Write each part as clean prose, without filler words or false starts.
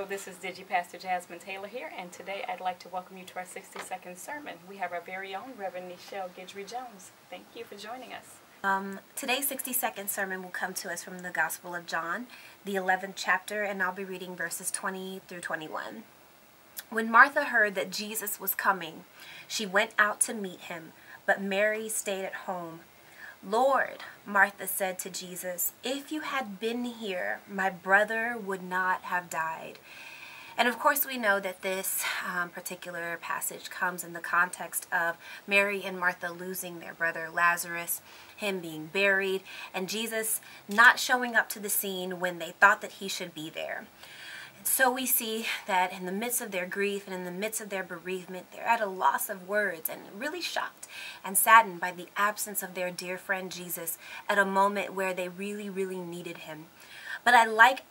this is Pastor Jasmine Taylor here, and today I'd like to welcome you to our 60-second sermon. We have our very own Reverend Neichelle Guidry-Jones. Thank you for joining us. Today's 60-second sermon will come to us from the Gospel of John, the 11th chapter, and I'll be reading verses 20 through 21. When Martha heard that Jesus was coming, she went out to meet him, but Mary stayed at home. "Lord," Martha said to Jesus, "if you had been here, my brother would not have died." And of course we know that this particular passage comes in the context of Mary and Martha losing their brother Lazarus, him being buried, and Jesus not showing up to the scene when they thought that he should be there. And so we see that in the midst of their grief and in the midst of their bereavement, they're at a loss of words and really shocked and saddened by the absence of their dear friend Jesus at a moment where they really, really needed him. But I like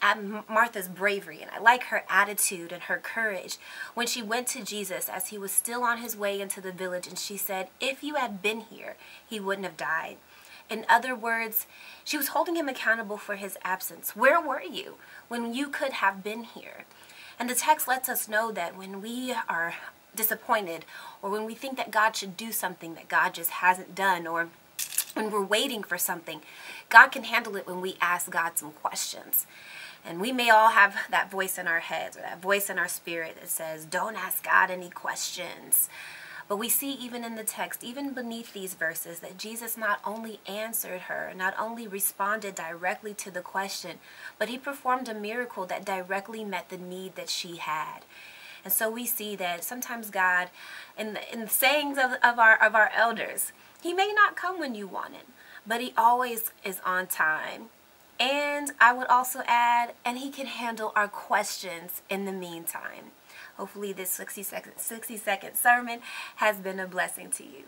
Martha's bravery, and I like her attitude and her courage when she went to Jesus as he was still on his way into the village, and she said, "If you had been here, he wouldn't have died." In other words, she was holding him accountable for his absence. Where were you when you could have been here? And the text lets us know that when we are disappointed, or when we think that God should do something that God just hasn't done, or when we're waiting for something, God can handle it when we ask God some questions. And we may all have that voice in our heads, or that voice in our spirit that says, "Don't ask God any questions." But we see even in the text, even beneath these verses, that Jesus not only answered her, not only responded directly to the question, but he performed a miracle that directly met the need that she had. And so we see that sometimes God, in the sayings of our elders, he may not come when you want him, but he always is on time. And I would also add, and he can handle our questions in the meantime. Hopefully this 60-second sermon has been a blessing to you.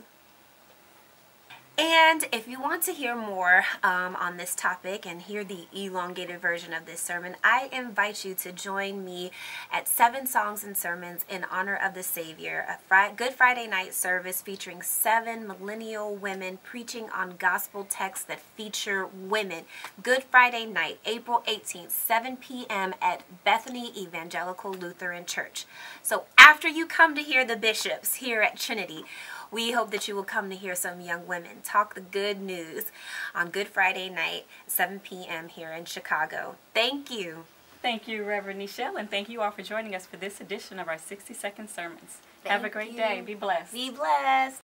And if you want to hear more on this topic and hear the elongated version of this sermon, I invite you to join me at 7 Songs and Sermons in Honor of the Savior, a Good Friday night service featuring 7 millennial women preaching on gospel texts that feature women. Good Friday night, April 18th, 7 p.m. at Bethany Evangelical Lutheran Church. So after you come to hear the bishops here at Trinity, we hope that you will come to hear some young women talk the good news on Good Friday night, 7 p.m. here in Chicago. Thank you. Thank you, Reverend Neichelle, and thank you all for joining us for this edition of our 60-second sermons. Have a great day. Be blessed. Be blessed.